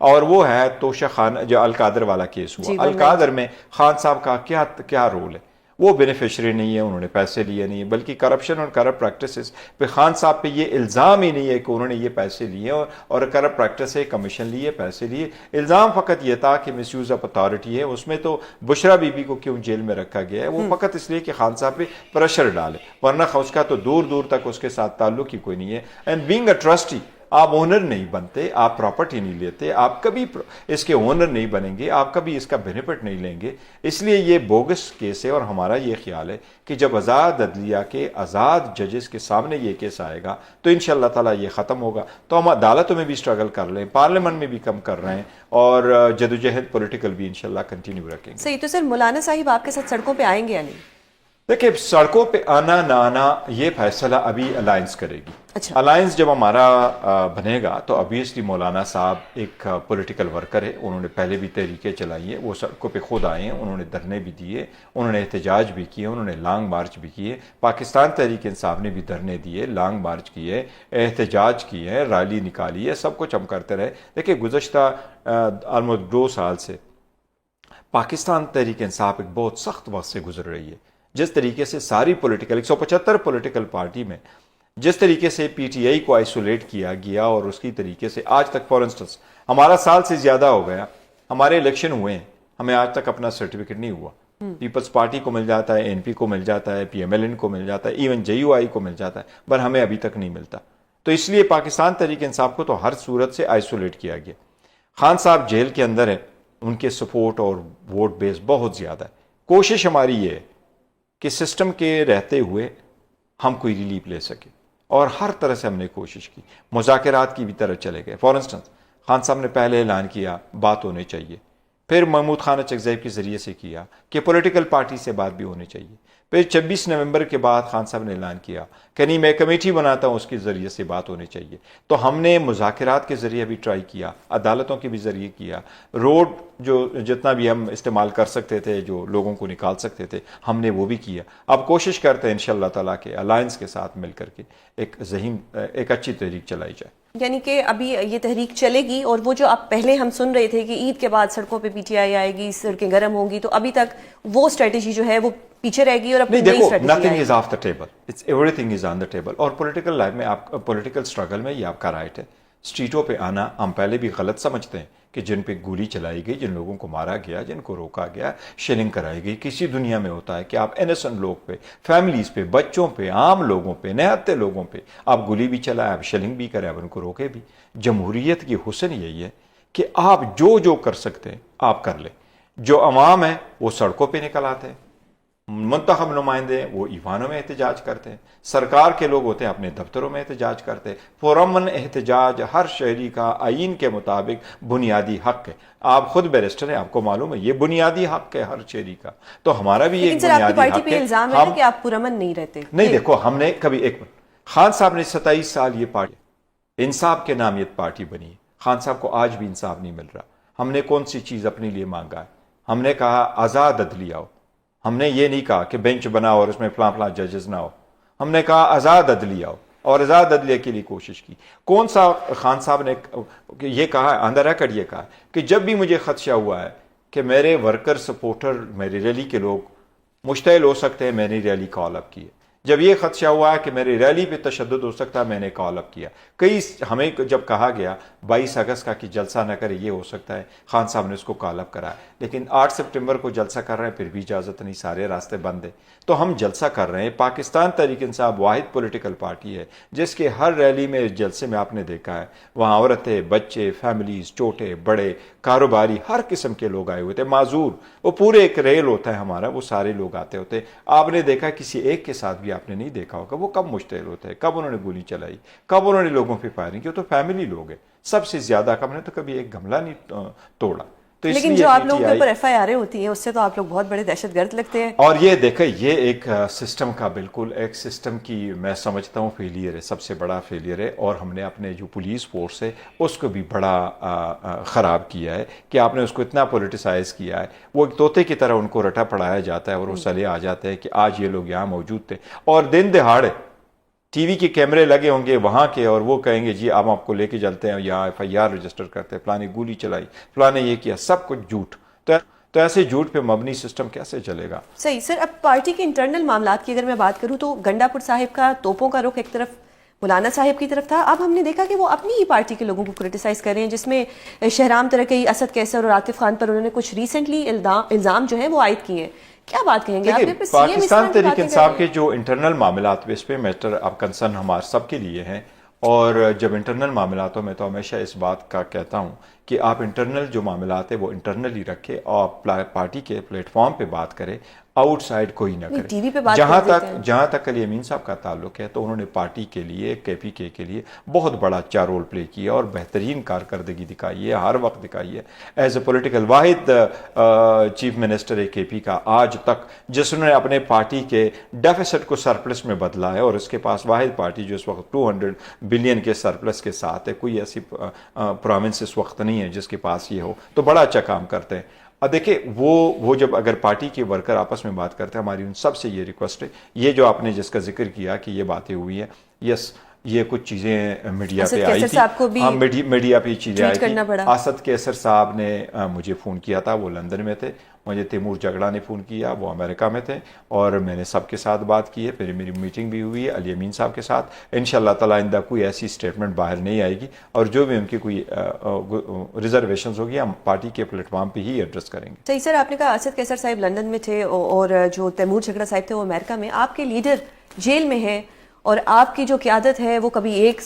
اور وہ ہے توشہ خان جو القادر والا کیس ہوا. القادر میں خان صاحب کا کیا رول ہے؟ وہ بینیفیشری نہیں ہے, انہوں نے پیسے لیے نہیں, بلکہ کرپشن اور کرپٹ پریکٹسز پہ خان صاحب پہ یہ الزام ہی نہیں ہے کہ انہوں نے یہ پیسے لیے اور کرپٹ پریکٹس ہے, کمیشن لیے, پیسے لیے. الزام فقط یہ تھا کہ مس یوز آف اتھارٹی ہے. اس میں تو بشرا بی بی کو کیوں جیل میں رکھا گیا ہے, وہ فقط اس لیے کہ خان صاحب پہ پریشر ڈالے, ورنہ اس کا تو دور دور تک اس کے ساتھ تعلق ہی کوئی نہیں ہے. اینڈ بینگ اے ٹرسٹی, آپ اونر نہیں بنتے, آپ پراپرٹی نہیں لیتے, آپ کبھی اس کے اونر نہیں بنیں گے, آپ کبھی اس کا بینیفٹ نہیں لیں گے. اس لیے یہ بوگس کیس ہے. اور ہمارا یہ خیال ہے کہ جب آزاد عدلیہ کے آزاد ججز کے سامنے یہ کیس آئے گا تو انشاءاللہ تعالیٰ یہ ختم ہوگا. تو ہم عدالتوں میں بھی اسٹرگل کر لیں, پارلیمنٹ میں بھی کم کر رہے ہیں, اور جدوجہد پولیٹیکل بھی انشاءاللہ کنٹینیو رکھیں گے. صحیح. تو سر مولانا صاحب آپ کے ساتھ سڑکوں پہ آئیں گے یا نہیں؟ دیکھیں, سڑکوں پہ آنا نہ آنا یہ فیصلہ ابھی الائنس کرے گی. اچھا. الائنس جب ہمارا بنے گا تو obviously مولانا صاحب ایک پولیٹیکل ورکر ہے, انہوں نے پہلے بھی تحریکیں چلائی ہیں, وہ سڑکوں پہ خود آئے ہیں, انہوں نے دھرنے بھی دیے, انہوں نے احتجاج بھی کیے, انہوں نے لانگ مارچ بھی کیے. پاکستان تحریک انصاف نے بھی دھرنے دیے, لانگ مارچ کیے, احتجاج کیے, ریلی نکالی ہے, سب کچھ ہم کرتے رہے. دیکھیں, گزشتہ آلموسٹ 2 سال سے پاکستان تحریک انصاف ایک بہت سخت وقت سے گزر رہی ہے. جس طریقے سے ساری پولیٹیکل 175 پولیٹیکل پارٹی میں جس طریقے سے پی ٹی آئی کو آئسولیٹ کیا گیا, اور اس کی طریقے سے آج تک فار انسٹنس ہمارا سال سے زیادہ ہو گیا, ہمارے الیکشن ہوئے ہیں, ہمیں آج تک اپنا سرٹیفکیٹ نہیں ہوا. پیپلز پارٹی کو مل جاتا ہے, این پی کو مل جاتا ہے, پی ایم ایل این کو مل جاتا ہے, ایون جے یو آئی کو مل جاتا ہے, پر ہمیں ابھی تک نہیں ملتا. تو اس لیے پاکستان تحریک انصاف کو تو ہر صورت سے آئسولیٹ کیا گیا. خان صاحب جیل کے اندر ہیں, ان کے سپورٹ اور ووٹ بیس بہت زیادہ ہے. کوشش ہماری یہ ہے کہ سسٹم کے رہتے ہوئے ہم کوئی ریلیف لے سکیں, اور ہر طرح سے ہم نے کوشش کی. مذاکرات کی بھی طرح چلے گئے. فار انسٹنس خان صاحب نے پہلے اعلان کیا بات ہونے چاہیے, پھر محمود خان چکزیب کے ذریعے سے کیا کہ پولیٹیکل پارٹی سے بات بھی ہونی چاہیے, پھر 26 نومبر کے بعد خان صاحب نے اعلان کیا کہ نہیں, میں کمیٹی بناتا ہوں, اس کے ذریعے سے بات ہونی چاہیے. تو ہم نے مذاکرات کے ذریعے بھی ٹرائی کیا, عدالتوں کے بھی ذریعے کیا, روڈ جو جتنا بھی ہم استعمال کر سکتے تھے, جو لوگوں کو نکال سکتے تھے, ہم نے وہ بھی کیا. اب کوشش کرتے ہیں انشاءاللہ تعالیٰ کے الائنس کے ساتھ مل کر کے ایک اچھی تحریک چلائی جائے. یعنی کہ ابھی یہ تحریک چلے گی, اور وہ جو اب پہلے ہم سن رہے تھے کہ عید کے بعد سڑکوں پہ پی ٹی آئی آئے گی, سڑکیں گرم ہوں گی, تو ابھی تک وہ اسٹریٹجی جو ہے وہ پیچھے رہ گی, اور اپنی نئی strategy nothing is off the table, it's everything is on the table. اور پولیٹیکل لائف میں, آپ پولیٹیکل اسٹرگل میں یہ آپ کا رائٹ ہے. اسٹریٹوں پہ آنا ہم پہلے بھی غلط سمجھتے ہیں کہ جن پہ گولی چلائی گئی, جن لوگوں کو مارا گیا, جن کو روکا گیا, شیلنگ کرائی گئی, کسی دنیا میں ہوتا ہے کہ آپ انیسنٹ لوگ پہ, فیملیز پہ, بچوں پہ, عام لوگوں پہ, نہتے لوگوں پہ آپ گولی بھی چلائیں, آپ شیلنگ بھی کریں, آپ ان کو روکے بھی. جمہوریت کی حسن یہی ہے کہ آپ جو کر سکتے ہیں آپ کر لیں. جو عوام ہے وہ سڑکوں پہ نکل آتے ہیں, منتخب نمائندے ہیں وہ ایوانوں میں احتجاج کرتے ہیں, سرکار کے لوگ ہوتے ہیں اپنے دفتروں میں احتجاج کرتے ہیں. پرامن احتجاج ہر شہری کا آئین کے مطابق بنیادی حق ہے. آپ خود بیرسٹر ہیں, آپ کو معلوم ہے یہ بنیادی حق ہے ہر شہری کا. تو ہمارا بھی ایک بنیادی حق ہے. پارٹی پہ الزام ہے کہ آپ پرامن نہیں رہتے. نہیں, دیکھو, ہم نے کبھی خان صاحب نے 27 سال یہ پارٹی انصاف کے نام یہ پارٹی بنی ہے. خان صاحب کو آج بھی انصاف نہیں مل رہا. ہم نے کون سی چیز اپنے لیے مانگا ہے؟ ہم نے کہا آزاد عدلیہ ہو. ہم نے یہ نہیں کہا کہ بینچ بناؤ اور اس میں فلاں ججز نہ ہو. ہم نے کہا آزاد عدلیہ ہو, اور آزاد عدلیہ کے لیے کوشش کی. کون سا خان صاحب نے یہ کہا, آن ریکارڈ یہ کہا کہ جب بھی مجھے خدشہ ہوا ہے کہ میرے ورکر سپورٹر, میری ریلی کے لوگ مشتعل ہو سکتے ہیں, میں نے ریلی کال اپ کی ہے. جب یہ خدشہ ہوا ہے کہ میری ریلی پہ تشدد ہو سکتا ہے, میں نے کال اپ کیا. ہمیں جب کہا گیا 22 اگست کا کہ جلسہ نہ کرے, یہ ہو سکتا ہے, خان صاحب نے اس کو کال اپ کرایا. لیکن 8 سپٹمبر کو جلسہ کر رہے ہیں, پھر بھی اجازت نہیں, سارے راستے بند ہیں. تو ہم جلسہ کر رہے ہیں. پاکستان تحریک انصاف واحد پولیٹیکل پارٹی ہے جس کے ہر ریلی میں, جلسے میں آپ نے دیکھا ہے وہاں عورتیں, بچے, فیملیز, چھوٹے بڑے, کاروباری, ہر قسم کے لوگ آئے ہوئے تھے. معذور, وہ پورے ایک ریل ہوتا ہے ہمارا, وہ سارے لوگ آتے ہوتے. آپ نے دیکھا کسی ایک کے ساتھ بھی آپ نے نہیں دیکھا ہوگا وہ کب مشتعل ہوتے ہیں, کب انہوں نے گولی چلائی, کب انہوں نے لوگوں پہ فائرنگ کی. تو فیملی لوگ ہیں سب سے زیادہ. کم نے تو کبھی ایک گملہ نہیں توڑا. لیکن جو آپ لوگوں کے اوپر ایف آئی آریں ہوتی ہیں اس سے تو آپ لوگ بہت بڑے دہشت گرد لگتے ہیں. اور یہ دیکھیں, یہ ایک سسٹم کا, بالکل ایک سسٹم کی میں سمجھتا ہوں فیلئر ہے, سب سے بڑا فیلئر ہے. اور ہم نے اپنے جو پولیس فورس ہے اس کو بھی بڑا خراب کیا ہے کہ آپ نے اس کو اتنا پولیٹیسائز کیا ہے. وہ ایک طوطے کی طرح ان کو رٹا پڑھایا جاتا ہے, اور وہ سلے آ جاتے ہیں کہ آج یہ لوگ یہاں موجود تھے, اور دن دہاڑے ٹی وی کے کیمرے لگے ہوں گے وہاں کے اور وہ کہیں گے جی آپ کو لے کے چلتے ہیں یہاں FIR رجسٹر کرتے ہیں، فلاں نے گولی چلائی، فلاں نے یہ کیا، سب کچھ جھوٹ. تو ایسے جھوٹ پہ مبنی سسٹم کیسے چلے گا؟ صحیح سر. اب پارٹی کے انٹرنل معاملات کی اگر میں بات کروں تو گنڈا پور صاحب کا توپوں کا رخ ایک طرف مولانا صاحب کی طرف تھا. اب ہم نے دیکھا کہ وہ اپنی ہی پارٹی کے لوگوں کو کرٹیسائز کر رہے ہیں، جس میں شہرام ترکی، اسد کیسر اور عاطف خان پر انہوں نے کچھ ریسنٹلی الزام جو ہیں وہ عائد کیے ہیں. کیا بات کہیں گے آپ نے؟ پاکستان تحریک انصاف کے جو انٹرنل معاملات پہ اس پہ میٹر اب کنسرن ہمارے سب کے لیے ہیں، اور جب انٹرنل معاملاتوں میں تو ہمیشہ اس بات کا کہتا ہوں کہ آپ انٹرنل جو معاملات ہیں وہ انٹرنل ہی رکھے اور پارٹی کے پلیٹ فارم پہ بات کرے، آؤٹ سائڈ کوئی نہ کرے. ٹی وی پہ بات جہاں تک علی امین صاحب کا تعلق ہے تو انہوں نے پارٹی کے لیے KPK کے لیے بہت بڑا اچھا رول پلے کیا اور بہترین کارکردگی دکھائی ہے، ہر وقت دکھائی ہے. ایز اے پولیٹیکل واحد چیف منسٹر KP کا آج تک جس نے اپنے پارٹی کے ڈیفیسٹ کو سرپلس میں بدلا ہے، اور اس کے پاس واحد پارٹی جو اس وقت 200 بلین کے سرپلس کے ساتھ ہے. کوئی ایسی پروونس اس وقت نہیں ہے جس کے پاس یہ ہو، تو بڑا اچھا کام کرتے ہیں. اب دیکھیں وہ جب اگر پارٹی کے ورکر آپس میں بات کرتے ہیں، ہماری ان سب سے یہ ریکویسٹ ہے، یہ جو آپ نے جس کا ذکر کیا کہ یہ باتیں ہوئی ہیں، یس یہ کچھ چیزیں میڈیا پہ آئی تھی، میڈیا پہ چیزیں آئی تھی. اسد کیسر صاحب نے مجھے فون کیا تھا، وہ لندن میں تھے. مجھے تیمور جگڑا نے فون کیا، وہ امریکہ میں تھے، اور میں نے سب کے ساتھ بات کی ہے. پھر میری میٹنگ بھی ہوئی ہے علی امین صاحب کے ساتھ. انشاءاللہ تعالی آئندہ کوئی ایسی سٹیٹمنٹ باہر نہیں آئے گی، اور جو بھی ان کی کوئی ریزرویشنز ہوگی ہم پارٹی کے پلیٹ فارم پہ ہی ایڈریس کریں گے. صحیح سر. آپ نے کہا اسد کیسر صاحب لندن میں تھے اور جو تیمور جھگڑا صاحب تھے وہ امریکہ میں. آپ کے لیڈر جیل میں ہیں اور آپ کی جو قیادت ہے وہ کبھی ایک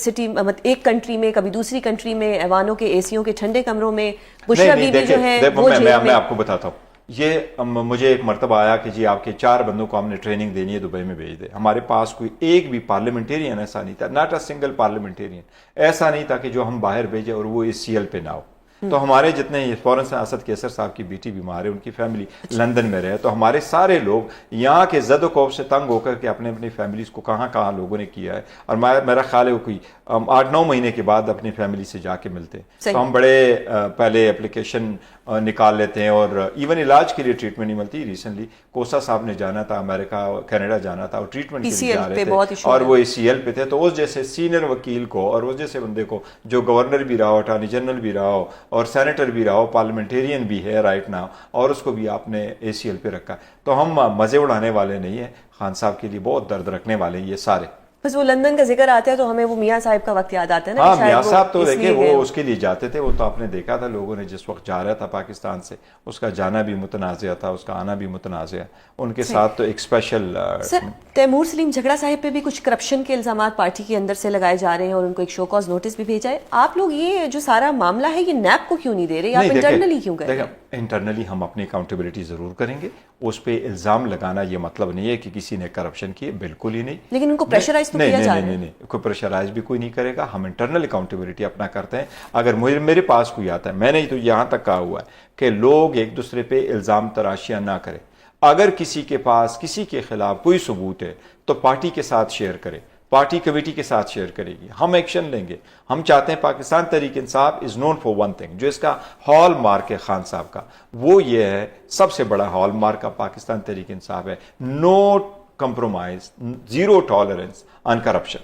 کنٹری میں، کبھی دوسری کنٹری میں، ایوانوں کے AC کے ٹھنڈے کمروں میں. بشرا بی بی جو ہے وہ جیل میں. میں آپ کو بتاتا ہوں، یہ مجھے ایک مرتبہ آیا کہ جی آپ کے 4 بندوں کو ہم نے ٹریننگ دینی ہے، دبئی میں بھیج دے. ہمارے پاس کوئی ایک بھی پارلیمنٹیرین ایسا نہیں تھا، ناٹ اے سنگل پارلیمنٹیرین ایسا نہیں تھا کہ جو ہم باہر بھیجے اور وہ CL پہ نہ ہو. تو ہمارے جتنے فوراً سے اسد کیسر صاحب کی بیٹی بیمار ہے، ان کی فیملی لندن میں رہے، تو ہمارے سارے لوگ یہاں کے زد و کوف سے تنگ ہو کر کے اپنے فیملیز کو کہاں لوگوں نے کیا ہے. اور میرا خیال ہے وہ کوئی 8-9 مہینے کے بعد اپنی فیملی سے جا کے ملتے ہیں. تو ہم بڑے پہلے اپلیکیشن نکال لیتے ہیں، اور ایون علاج کے لیے ٹریٹمنٹ نہیں ملتی. ریسنٹلی کوسا صاحب نے جانا تھا امریکہ، کینیڈا جانا تھا، اور ٹریٹمنٹ کے لیے جا رہے تھے، اور وہ CL پہ تھے. تو اس جیسے سینئر وکیل کو اور اس جیسے بندے کو جو گورنر بھی رہا ہو، اٹارنی جنرل بھی رہا ہو، اور سینیٹر بھی رہا ہو، پارلیمنٹیرین بھی ہے رائٹ ناؤ، اور اس کو بھی آپ نے ACL پہ رکھا. تو ہم مزے اڑانے والے نہیں ہیں، خان صاحب کے لیے بہت درد رکھنے والے ہیں یہ سارے. بس وہ لندن کا ذکر آتا ہے تو ہمیں وہ میاں صاحب کا وقت یاد آتا ہے نا. ہاں میاں صاحب تو دیکھیں وہ اس کے لیے جاتے تھے، وہ تو آپ نے دیکھا تھا لوگوں نے جس وقت جا رہا تھا پاکستان سے، اس کا جانا بھی متنازع تھا، اس کا آنا بھی متنازع. ان کے ساتھ تو ایک اسپیشل. سر تیمور سلیم جھگڑا صاحب پہ بھی کچھ کرپشن کے الزامات پارٹی کے اندر سے لگائے جا رہے ہیں اور ان کو ایک شو کاز نوٹس بھی بھیجا ہے. آپ لوگ یہ جو سارا معاملہ ہے یہ نیب کو کیوں نہیں دے رہے؟ آپ انٹرنلی کیوں کر رہے ہیں؟ انٹرنلی ہم اپنی اکاؤنٹیبلٹی ضرور کریں گے. اس پہ الزام لگانا یہ مطلب نہیں ہے کہ کسی نے کرپشن کی، بالکل ہی نہیں. لیکن ان کو پریشرائز تو کیا جا رہا ہے. نہیں کوئی پریشرائز بھی کوئی نہیں کرے گا. ہم انٹرنل اکاؤنٹیبلٹی اپنا کرتے ہیں. اگر میرے پاس کوئی آتا ہے، میں نے تو یہاں تک کہا ہوا ہے کہ لوگ ایک دوسرے پہ الزام تراشیاں نہ کریں. اگر کسی کے پاس کسی کے خلاف کوئی ثبوت ہے تو پارٹی کے ساتھ شیئر کرے، پارٹی کمیٹی کے ساتھ شیئر کرے گی، ہم ایکشن لیں گے. ہم چاہتے ہیں پاکستان تحریک انصاف از نون فار ون تھنگ، جو اس کا ہال مارک ہے خان صاحب کا، وہ یہ ہے، سب سے بڑا ہال مارک کا پاکستان تحریک انصاف ہے، نو کمپرومائز، زیرو ٹالرنس آن کرپشن.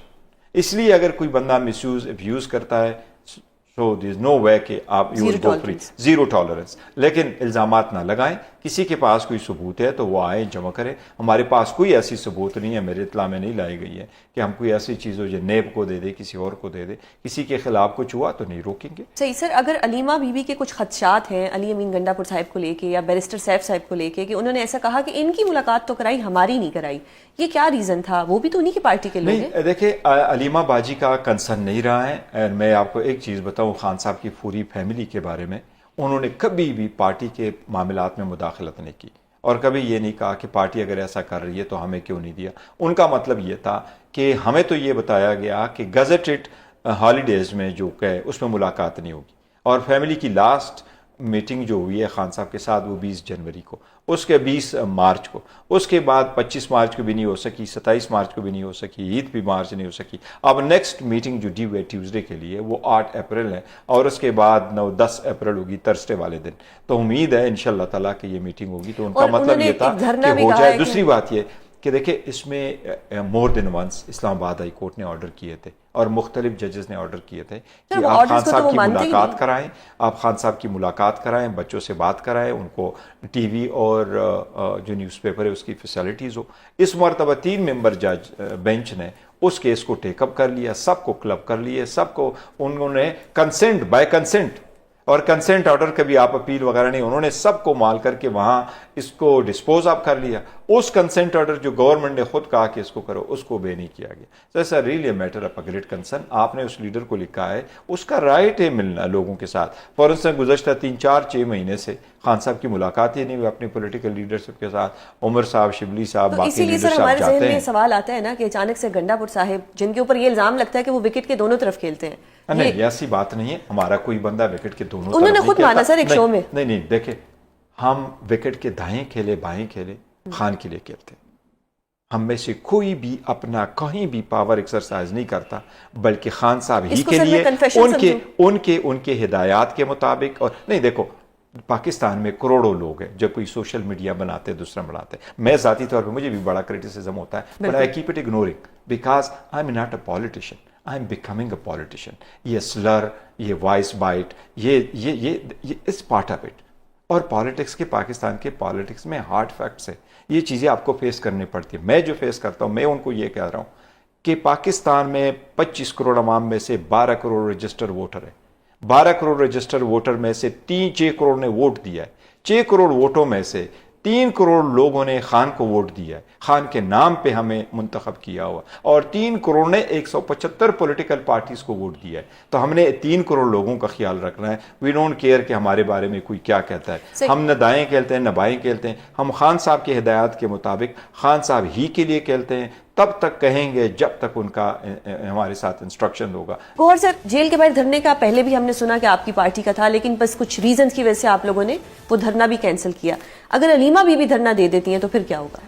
اس لیے اگر کوئی بندہ مس یوز ابیوز کرتا ہے سو دیر از نو وے کہ آپ you will go free, zero tolerance. لیکن الزامات نہ لگائیں. کسی کے پاس کوئی ثبوت ہے تو وہ آئے جمع کرے. ہمارے پاس کوئی ایسی ثبوت نہیں ہے، میرے اطلاع میں نہیں لائی گئی ہے کہ ہم کوئی ایسی چیز ہو جو نیب کو دے دے، کسی اور کو دے دے. کسی کے خلاف کچھ ہوا تو نہیں روکیں گے. صحیح سر. اگر علیمہ بی بی کے کچھ خدشات ہیں علی امین گنڈا پور صاحب کو لے کے یا بیرسٹر سیف صاحب کو لے کے کہ انہوں نے ایسا کہا کہ ان کی ملاقات تو کرائی، ہماری نہیں کرائی، یہ کیا ریزن تھا؟ وہ بھی تو انہی کی پارٹی کے لوگ ہیں. دیکھیں علیمہ باجی کا کنسرن نہیں رہا ہے. میں آپ کو ایک چیز بتاؤں خان صاحب کی پوری فیملی کے بارے میں، انہوں نے کبھی بھی پارٹی کے معاملات میں مداخلت نہیں کی، اور کبھی یہ نہیں کہا کہ پارٹی اگر ایسا کر رہی ہے تو ہمیں کیوں نہیں دیا. ان کا مطلب یہ تھا کہ ہمیں تو یہ بتایا گیا کہ گزٹڈ ہالیڈیز میں جو کہ اس میں ملاقات نہیں ہوگی. اور فیملی کی لاسٹ میٹنگ جو ہوئی ہے خان صاحب کے ساتھ وہ 20 جنوری کو، اس کے 20 مارچ کو، اس کے بعد 25 مارچ کو بھی نہیں ہو سکی، 27 مارچ کو بھی نہیں ہو سکی، عید بھی مارچ نہیں ہو سکی. اب نیکسٹ میٹنگ جو ڈیو ہے ٹیوزڈے کے لیے وہ 8 اپریل ہے، اور اس کے بعد 9-10 اپریل ہوگی ترسڈے والے دن. تو امید ہے انشاءاللہ تعالیٰ کہ یہ میٹنگ ہوگی. تو ان کا مطلب یہ تھا کہ ہو جائے. دوسری بات یہ کہ دیکھیں اس میں مور دین ونس اسلام آباد ہائی کورٹ نے آرڈر کیے تھے اور مختلف ججز نے آرڈر کیے تھے کہ آپ خان صاحب کی ملاقات کرائیں، آپ خان صاحب کی ملاقات کرائیں، بچوں سے بات کرائیں، ان کو ٹی وی اور جو نیوز پیپر ہے اس کی فیسلٹیز ہو۔ اس مرتبہ 3 ممبر جج بینچ نے اس کیس کو ٹیک اپ کر لیا، سب کو کلب کر لیے، سب کو انہوں نے کنسنٹ بائی کنسنٹ، اور کنسنٹ آرڈر کا بھی آپ اپیل وغیرہ نہیں، انہوں نے سب کو مال کر کے وہاں اس کو ڈسپوز آف کر لیا۔ اس کنسنٹ آرڈر جو گورنمنٹ نے خود کہا کہ اس کو کرو، اس کو بے نہیں کیا گیا۔ So it's a really a matter of a great concern۔ آپ نے اس لیڈر کو لکھا ہے، اس کا رائٹ ہے ملنا لوگوں کے ساتھ۔ فور انسٹنس گزشتہ 3-4-6 مہینے سے خان صاحب کی ملاقات ہی نہیں ہوئی اپنے پولیٹیکل لیڈرشپ کے ساتھ۔ عمر صاحب، شبلی صاحب، باقی لیڈر صاحب ہمارے جاتے ذہن میں ہیں۔ سوال آتا ہے نا کہ اچانک سے گنڈا پور صاحب، جن کے اوپر یہ الزام لگتا ہے کہ وہ وکٹ کے دونوں طرف کھیلتے ہیں، نہیں ایسی بات نہیں ہے، ہمارا کوئی بندہ وکٹ کے دونوں انہوں نے خود مانا سر ایک شو میں۔ نہیں دیکھیں، ہم وکٹ کے دائیں کھیلے بائیں کھیلے خان کے لیے کھیلتے ہیں۔ ہم میں سے کوئی بھی اپنا کہیں بھی پاور ایکسرسائز نہیں کرتا، بلکہ خان صاحب ہی کے لیے ان کے ہدایات کے مطابق۔ اور نہیں دیکھو، پاکستان میں کروڑوں لوگ ہیں، جب کوئی سوشل میڈیا بناتے دوسرا بناتے، میں ذاتی طور پہ مجھے بھی بڑا کرٹیسزم ہوتا ہے، but I keep it ignoring because I am not a politician, I am becoming a politician. یہ سلر، یہ وائس بائٹ، یہ اس پارٹ آف اٹ۔ اور پالیٹکس کے، پاکستان کے پالیٹکس میں ہارڈ فیکٹس ہے، یہ چیزیں آپ کو فیس کرنی پڑتی ہیں۔ میں جو فیس کرتا ہوں، میں ان کو یہ کہہ رہا ہوں کہ پاکستان میں 25 کروڑ عوام میں سے 12 کروڑ رجسٹر ووٹر ہیں۔ 12 کروڑ رجسٹر ووٹر میں سے 6 کروڑ نے ووٹ دیا ہے۔ 6 کروڑ ووٹوں میں سے 3 کروڑ لوگوں نے خان کو ووٹ دیا ہے، خان کے نام پہ ہمیں منتخب کیا ہوا، اور 3 کروڑ نے 175 پولیٹیکل پارٹیز کو ووٹ دیا ہے۔ تو ہم نے 3 کروڑ لوگوں کا خیال رکھنا ہے۔ وی ڈونٹ کیئر کہ ہمارے بارے میں کوئی کیا کہتا ہے، ہم نہ دائیں کھیلتے ہیں نہ بائیں کھیلتے ہیں، ہم خان صاحب کے ہدایات کے مطابق خان صاحب ہی کے لیے کھیلتے ہیں، تب تک کہیں گے جب تک ان کا ہمارے ساتھ انسٹرکشن ہوگا۔ گوہر سر، جیل کے باہر دھرنے کا پہلے بھی ہم نے سنا کہ آپ کی پارٹی کا تھا، لیکن بس کچھ ریزنز کی وجہ سے آپ لوگوں نے وہ دھرنا بھی کینسل کیا۔ اگر علیمہ بھی دھرنا دے دیتی ہیں تو پھر کیا ہوگا؟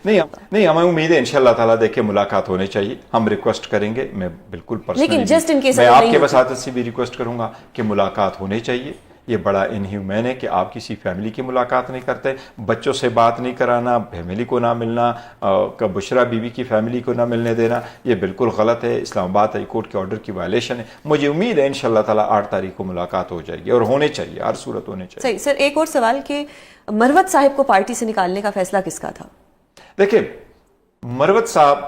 نہیں ہمیں امید ہے انشاءاللہ تعالیٰ دیکھیں ملاقات ہونے چاہیے، ہم ریکویسٹ کریں گے، میں بالکل پرسنلی میں آپ کے وساطت سے بھی ریکویسٹ کروں گا کہ ملاقات ہونے چاہیے۔ یہ بڑا انہیومین ہے کہ آپ کسی فیملی کی ملاقات نہیں کرتے، بچوں سے بات نہیں کرانا، فیملی کو نہ ملنا، بشرا بیوی کی فیملی کو نہ ملنے دینا، یہ بالکل غلط ہے، اسلام آباد ہائی کورٹ کے آرڈر کی وائلیشن ہے۔ مجھے امید ہے انشاءاللہ تعالیٰ 8 تاریخ کو ملاقات ہو جائے گی، اور ہونے چاہیے، ہر صورت ہونے چاہیے۔ صحیح سر، ایک اور سوال کہ مروت صاحب کو پارٹی سے نکالنے کا فیصلہ کس کا تھا؟ دیکھیں، مروت صاحب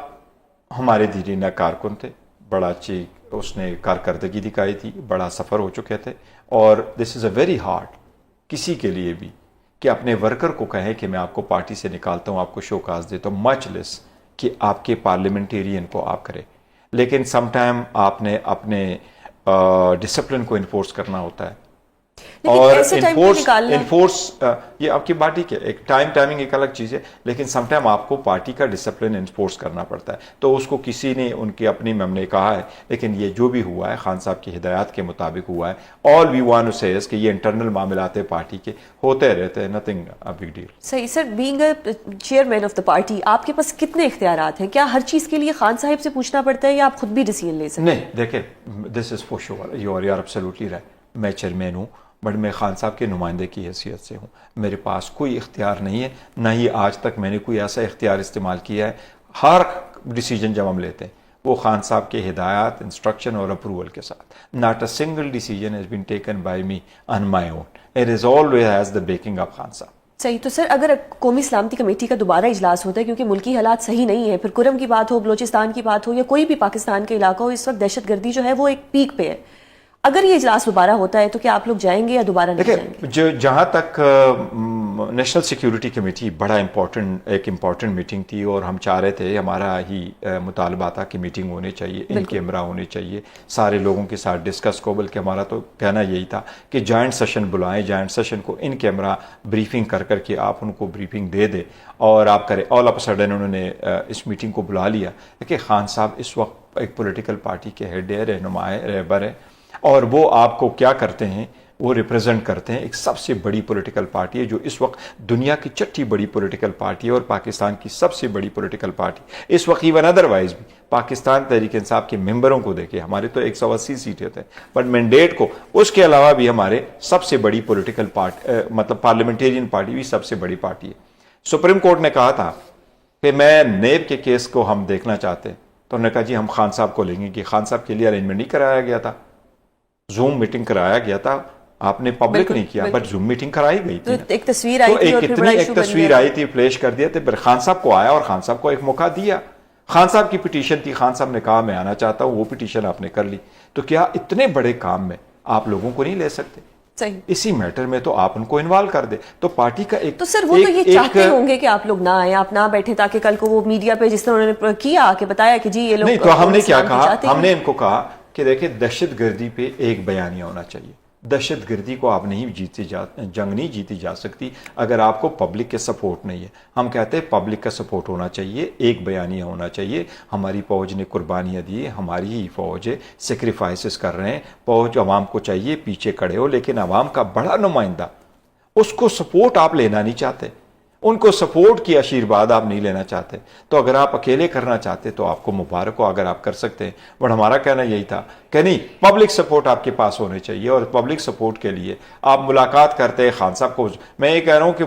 ہمارے دیرینہ کارکن تھے، بڑا اچھی اس نے کارکردگی دکھائی تھی، بڑا سفر ہو چکے تھے، اور دس از اے ویری ہارڈ کسی کے لیے بھی کہ اپنے ورکر کو کہیں کہ میں آپ کو پارٹی سے نکالتا ہوں، آپ کو شوکاز دیتا ہوں، مچ لیس کہ آپ کے پارلیمنٹیرین کو آپ کرے۔ لیکن سم ٹائم آپ نے اپنے ڈسپلن کو انفورس کرنا ہوتا ہے، اور انفورس یہ آپ کی پارٹی کے ایک ٹائمنگ ایک الگ چیز ہے، لیکن سم ٹائم آپ کو پارٹی کا ڈسپلن انفورس کرنا پڑتا ہے۔ تو اس کو کسی نے ان کی اپنی ہم نے کہا ہے، لیکن یہ جو بھی ہوا ہے خان صاحب کی ہدایات کے مطابق ہوا ہے۔ آل وی وانٹ ٹو سے از کہ یہ انٹرنل معاملات پارٹی کے ہوتے رہتے ہیں، نتھنگ ا بگ ڈیل۔ صحیح sir, being a chairman of the party آپ کے پاس کتنے اختیارات ہیں؟ کیا ہر چیز کے لیے خان صاحب سے پوچھنا پڑتا ہے یا آپ خود بھی ڈیسیژن لے سکتے ہیں؟ نہیں دیکھیں، this is for sure, you are absolutely right, میں چیئرمین ہوں، بٹ میں خان صاحب کے نمائندے کی حیثیت سے ہوں، میرے پاس کوئی اختیار نہیں ہے، نہ ہی آج تک میں نے کوئی ایسا اختیار استعمال کیا ہے۔ ہر ڈیسیجن جب ہم لیتے ہیں وہ خان صاحب کے ہدایات، انسٹرکشن اور اپروول کے ساتھ۔ Not a single decision has been taken by me on my own, it is always has the backing of Khan صاحب۔ صحیح، تو سر اگر قومی سلامتی کمیٹی کا دوبارہ اجلاس ہوتا ہے، کیونکہ ملکی حالات صحیح نہیں ہے، پھر کرم کی بات ہو، بلوچستان کی بات ہو، یا کوئی بھی پاکستان کے علاقہ ہو، اس وقت دہشت گردی جو ہے وہ ایک پیک پہ ہے، اگر یہ اجلاس دوبارہ ہوتا ہے تو کیا آپ لوگ جائیں گے یا دوبارہ نہیں جائیں گے؟ جو جہاں تک نیشنل سیکیورٹی کمیٹی بڑا ایک امپورٹنٹ میٹنگ تھی، اور ہم چاہ رہے تھے، ہمارا ہی مطالبہ تھا کہ میٹنگ ہونی چاہیے، ان کیمرہ ہونے چاہیے، سارے لوگوں کے ساتھ ڈسکس کو، بلکہ ہمارا تو کہنا یہی تھا کہ جوائنٹ سیشن بلائیں، جوائنٹ سیشن کو ان کیمرہ بریفنگ کر کے آپ ان کو بریفنگ دے دیں اور آپ کریں۔ آل آف سڈن انہوں نے اس میٹنگ کو بلا لیا۔ دیکھیں، خان صاحب اس وقت ایک پولیٹیکل پارٹی کے ہیڈ ہے، رہنما ہے، رہبر ہے، اور وہ آپ کو کیا کرتے ہیں، وہ ریپرزینٹ کرتے ہیں ایک سب سے بڑی پولیٹیکل پارٹی ہے، جو اس وقت دنیا کی 6ٹھی بڑی پولیٹیکل پارٹی ہے، اور پاکستان کی سب سے بڑی پولیٹیکل پارٹی اس وقت۔ ایون ادروائز بھی پاکستان تحریک انصاف کے ممبروں کو دیکھیں، ہمارے تو 180 سیٹیں تھے، بٹ مینڈیٹ کو اس کے علاوہ بھی ہمارے سب سے بڑی پولیٹیکل پارٹی، مطلب پارلیمنٹیرین پارٹی بھی سب سے بڑی پارٹی ہے۔ سپریم کورٹ نے کہا تھا کہ میں نیب کے کیس کو ہم دیکھنا چاہتے ہیں، تو انہوں نے کہا جی ہم خان صاحب کو لیں گے، کہ خان صاحب کے لیے ارینجمنٹ نہیں کرایا گیا تھا، زوم میٹنگ کرایا گیا تھا، آپ نے پبلک نہیں کیا، بٹ زوم میٹنگ کرائی گئی تھی، ایک تصویر آئی تھی اور پھر بڑا ایشو بن گیا، ایک تصویر آئی تھی، فلیش کر دیا تھا، پھر خان صاحب کو آیا اور خان صاحب کو ایک موقع دیا، خان صاحب کی پٹیشن تھی، خان صاحب نے کہا میں آنا چاہتا ہوں، وہ پٹیشن آپ نے کر لی، تو کیا اتنے بڑے کام میں آپ لوگوں کو نہیں لے سکتے؟ صحیح، اسی میٹر میں تو آپ ان کو انوالو کر دیں، تو پارٹی کا ایک تو سر وہ تو یہ چاہتے ہوں گے کہ آپ لوگ نہ آئیں، آپ نہ بیٹھیں، تاکہ کل کو وہ میڈیا پہ جس طرح انہوں نے کیا کہ بتایا کہ جی یہ لوگ نہیں، تو ہم نے کیا کہا، ہم نے ان کو کہا کہ دیکھیں دہشت گردی پہ ایک بیانیہ ہونا چاہیے، دہشت گردی کو آپ نہیں جنگ نہیں جیتی جا سکتی اگر آپ کو پبلک کے سپورٹ نہیں ہے، ہم کہتے ہیں پبلک کا سپورٹ ہونا چاہیے، ایک بیانیہ ہونا چاہیے، ہماری فوج نے قربانیاں دی، ہماری ہی فوج ہے، سیکریفائسز کر رہے ہیں، فوج عوام کو چاہیے پیچھے کھڑے ہو، لیکن عوام کا بڑا نمائندہ، اس کو سپورٹ آپ لینا نہیں چاہتے، ان کو سپورٹ کی آشیرواد آپ نہیں لینا چاہتے، تو اگر آپ اکیلے کرنا چاہتے تو آپ کو مبارک ہو اگر آپ کر سکتے ہیں، بٹ ہمارا کہنا یہی تھا کہ نہیں، پبلک سپورٹ آپ کے پاس ہونے چاہیے، اور پبلک سپورٹ کے لیے آپ ملاقات کرتے خان صاحب کو، میں یہ کہہ رہا ہوں کہ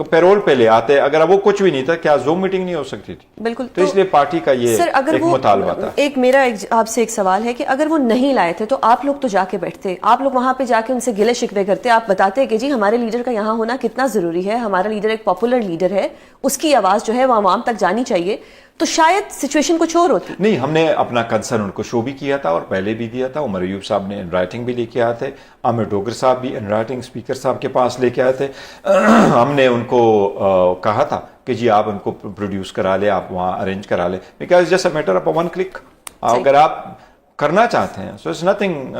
پیرول پہ لے آتے، اگر وہ کچھ بھی نہیں تھا کیا زوم میٹنگ نہیں ہو سکتی تھی؟ بالکل، تو اس لیے پارٹی کا یہ ایک مطالبہ تھا۔ ایک میرا آپ سے ایک سوال ہے کہ اگر وہ نہیں لائے تھے تو آپ لوگ تو جا کے بیٹھتے، آپ لوگ وہاں پہ جا کے ان سے گلے شکوے کرتے، آپ بتاتے کہ جی ہمارے لیڈر کا یہاں ہونا کتنا ضروری ہے، ہمارا لیڈر ایک پاپولر لیڈر ہے، اس کی آواز جو ہے وہ عوام تک جانی چاہیے، تو شاید سچویشن کچھ اور ہوتی۔ نہیں، ہم نے اپنا کنسرن ان کو شو بھی کیا تھا اور پہلے بھی دیا تھا، عمر ایوب صاحب نے ان رائٹنگ بھی لے کے آئے تھے، عامر ڈوگر صاحب بھی ان رائٹنگ اسپیکر صاحب کے پاس لے کے آئے تھے، ہم نے ان کو کہا تھا کہ جی آپ ان کو پروڈیوس کرا لیں، آپ وہاں ارینج کرا لیں، because just a matter of one click, اگر آپ کرنا چاہتے ہیں so it's nothing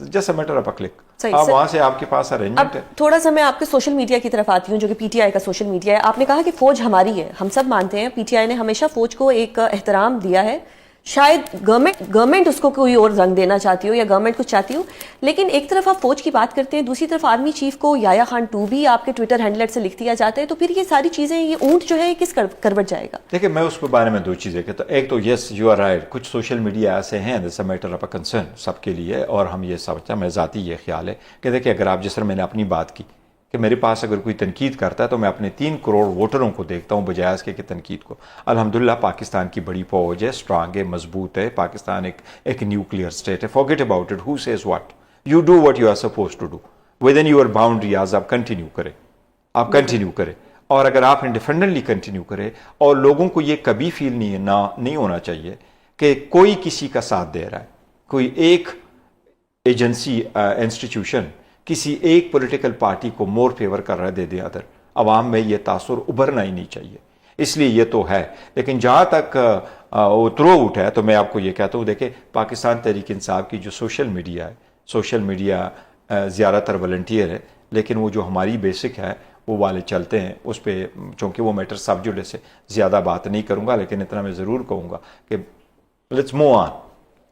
just a matter of a click, آپ وہاں سے آپ کے پاس ارینجمنٹ ہے۔ تھوڑا سا میں آپ کے سوشل میڈیا کی طرف آتی ہوں، جو کہ پی ٹی آئی کا سوشل میڈیا ہے، آپ نے کہا کہ فوج ہماری ہے، ہم سب مانتے ہیں پی ٹی آئی نے ہمیشہ فوج کو ایک احترام دیا ہے، شاید گورنمنٹ اس کو کوئی اور رنگ دینا چاہتی ہو یا گورنمنٹ کچھ چاہتی ہو، لیکن ایک طرف آپ فوج کی بات کرتے ہیں، دوسری طرف آرمی چیف کو یایا خان 2 بھی آپ کے ٹویٹر ہینڈلر سے لکھ دیا جاتا ہے، تو پھر یہ ساری چیزیں، یہ اونٹ جو ہے کس کروٹ جائے گا؟ دیکھیں میں اس کے بارے میں دو چیزیں کہتا ہوں، ایک تو یس یو آر رائٹ، کچھ سوشل میڈیا ایسے ہیں this a matter of a concern سب کے لیے، اور ہم یہ سمجھتے ہیں، میں ذاتی یہ خیال ہے کہ دیکھیں اگر آپ جس طرح میں نے اپنی بات کی کہ میرے پاس اگر کوئی تنقید کرتا ہے تو میں اپنے 3 کروڑ ووٹروں کو دیکھتا ہوں بجائے اس کے کہ تنقید کو۔ الحمدللہ پاکستان کی بڑی فوج ہے، اسٹرانگ ہے، مضبوط ہے، پاکستان ایک نیوکلیئر اسٹیٹ ہے، forget about it, who says what, you do what you are suppose to do within your boundaries, آپ کنٹینیو کریں، اور اگر آپ انڈیپینڈنٹلی کنٹینیو کریں، اور لوگوں کو یہ کبھی فیل نہیں ہونا چاہیے کہ کوئی کسی کا ساتھ دے رہا ہے، کوئی ایک ایجنسی انسٹیٹیوشن کسی ایک پولیٹیکل پارٹی کو مور فیور کر رہا ہے دے ادر، عوام میں یہ تاثر ابھرنا ہی نہیں چاہیے، اس لیے یہ تو ہے۔ لیکن جہاں تک وہ تھرو آؤٹ ہے تو میں آپ کو یہ کہتا ہوں، دیکھیں پاکستان تحریک انصاف کی جو سوشل میڈیا زیادہ تر والنٹیئر ہے، لیکن وہ جو ہماری بیسک ہے وہ والے چلتے ہیں اس پہ، چونکہ وہ میٹر سب جڑے سے زیادہ بات نہیں کروں گا، لیکن اتنا میں ضرور کہوں گا کہ لیٹس موو آن۔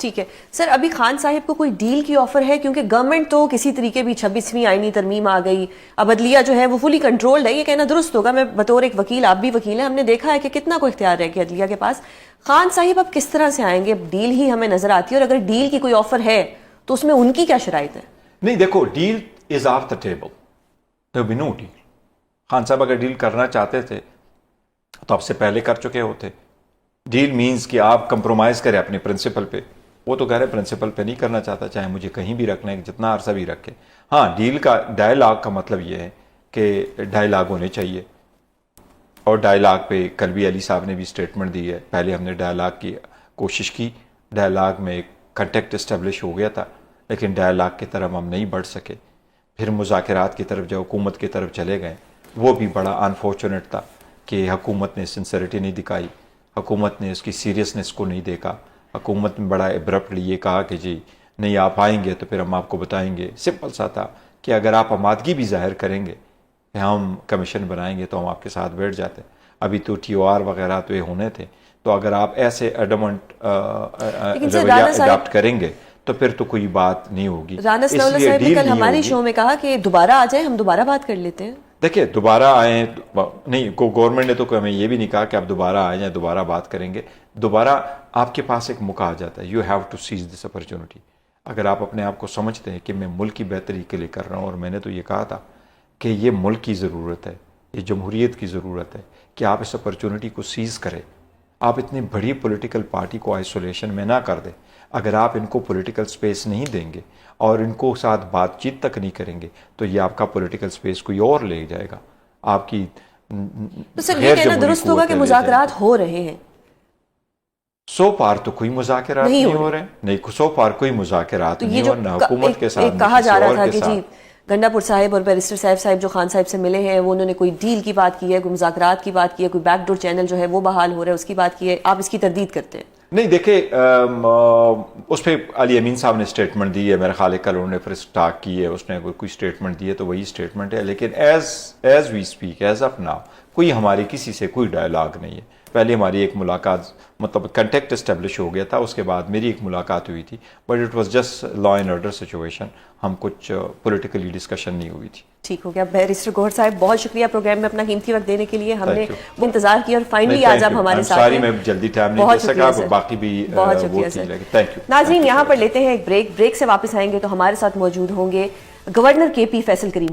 ٹھیک ہے سر، ابھی خان صاحب کو کوئی ڈیل کی آفر ہے؟ کیونکہ گورنمنٹ تو کسی طریقے بھی 26ویں آئینی ترمیم آ گئی، اب عدلیہ جو ہے وہ فلی کنٹرولڈ ہے، یہ کہنا درست ہوگا، میں بطور ایک وکیل، آپ بھی وکیل ہیں، ہم نے دیکھا ہے کہ کتنا کو اختیار رہ گیا عدلیہ کے پاس، خان صاحب اب کس طرح سے آئیں گے؟ ڈیل ہی ہمیں نظر آتی ہے، اور اگر ڈیل کی کوئی آفر ہے تو اس میں ان کی کیا شرائط ہے؟ نہیں دیکھو، deal is off the table, there will be no deal۔ Khan صاحب اگر ڈیل کرنا چاہتے تھے تو اب سے پہلے کر چکے ہوتے۔ ڈیل مینز کہ آپ کمپرومائز کریں اپنے پرنسپل پہ، وہ تو کہہ رہے پرنسپل پہ نہیں کرنا چاہتا، چاہے مجھے کہیں بھی رکھنا ہے، جتنا عرصہ بھی رکھے۔ ہاں، ڈیل کا ڈائیلاگ کا مطلب یہ ہے کہ ڈائیلاگ ہونے چاہیے، اور ڈائیلاگ پہ کل بھی علی صاحب نے بھی اسٹیٹمنٹ دی ہے، پہلے ہم نے ڈائیلاگ کی کوشش کی، ڈائیلاگ میں ایک کنٹیکٹ اسٹیبلش ہو گیا تھا، لیکن ڈائیلاگ کی طرف ہم نہیں بڑھ سکے، پھر مذاکرات کی طرف جو حکومت کی طرف چلے گئے، وہ بھی بڑا انفارچونیٹ تھا کہ حکومت نے سنسیریٹی نہیں دکھائی، حکومت نے اس کی سیریسنس کو نہیں دیکھا، حکومت نے بڑا ابرپٹلی یہ کہا کہ جی نہیں آپ آئیں گے تو پھر ہم آپ کو بتائیں گے۔ سمپل سا تھا کہ اگر آپ آمادگی بھی ظاہر کریں گے کہ ہم کمیشن بنائیں گے تو ہم آپ کے ساتھ بیٹھ جاتے۔ ابھی تو TOR وغیرہ تو یہ ہونے تھے، تو اگر آپ ایسے ایڈمنٹ رویہ اڈاپٹ کریں گے تو پھر تو کوئی بات نہیں ہوگی۔ رانا ثناء اللہ صاحب نے کل ہماری شو میں کہا کہ دوبارہ آ جائیں، ہم دوبارہ بات کر لیتے ہیں۔ دیکھیں دوبارہ آئیں نہیں، گورنمنٹ نے تو ہمیں یہ بھی نہیں کہا کہ آپ دوبارہ آئیں یا دوبارہ بات کریں گے، دوبارہ آپ کے پاس ایک موقع آ جاتا ہے، you have to seize this opportunity. اگر آپ اپنے آپ کو سمجھتے ہیں کہ میں ملک کی بہتری کے لیے کر رہا ہوں، اور میں نے تو یہ کہا تھا کہ یہ ملک کی ضرورت ہے، یہ جمہوریت کی ضرورت ہے کہ آپ اس اپرچونٹی کو سیز کریں. آپ اتنی بڑی پولیٹیکل پارٹی کو آئسولیشن میں نہ کر دیں. اگر آپ ان کو پولیٹیکل سپیس نہیں دیں گے اور ان کو ساتھ بات چیت تک نہیں کریں گے تو یہ آپ کا پولیٹیکل سپیس کوئی اور لے جائے گا. آپ کی تو سر یہ کہنا درست ہوگا کہ مذاکرات ہو رہے ہیں؟ سو پار تو کوئی مذاکرات نہیں ہو رہے. نہیں، سو پار کوئی مذاکرات نہیں ہو، نہ حکومت کے ساتھ کہا جا رہا تھا کہ جی گنڈا پور صاحب اور بیرسٹر صاحب جو خان صاحب سے ملے ہیں وہ انہوں نے کوئی ڈیل کی بات کی ہے، کوئی مذاکرات کی بات کی ہے، کوئی بیک ڈور چینل جو ہے وہ بحال ہو رہا ہے اس کی بات کی ہے. آپ اس کی تردید کرتے ہیں؟ نہیں، دیکھیں اس پہ علی امین صاحب نے اسٹیٹمنٹ دی ہے، میرا خیال ہے کل انہوں نے پھر اسٹارٹ کی ہے، اس نے کوئی اسٹیٹمنٹ دی ہے تو وہی اسٹیٹمنٹ ہے. لیکن as we speak, as of now کوئی ہماری کسی سے کوئی ڈائلاگ نہیں ہے. پہلے ہماری ایک ملاقات مطلب کنٹیکٹ اسٹیبلش ہو گیا تھا، اس کے بعد میری ایک ملاقات ہوئی تھی، but it was just law and order situation. ہم کچھ پولیٹیکلی ڈسکشن نہیں ہوئی تھی. ٹھیک ہو گیا. بیرسٹر گوہر صاحب بہت شکریہ پروگرام میں اپنا قیمتی وقت دینے کے لیے. ہم نے انتظار کیا اور فائنلی آج آپ ہمارے ساتھ ہیں. میں جلدی ٹائم نہیں دے سکا، باقی بھی بہت شکریہ سر. ناظرین یہاں پر لیتے ہیں ایک بریک سے واپس آئیں گے تو ہمارے ساتھ موجود ہوں گے گورنر کے پی فیصل کریم.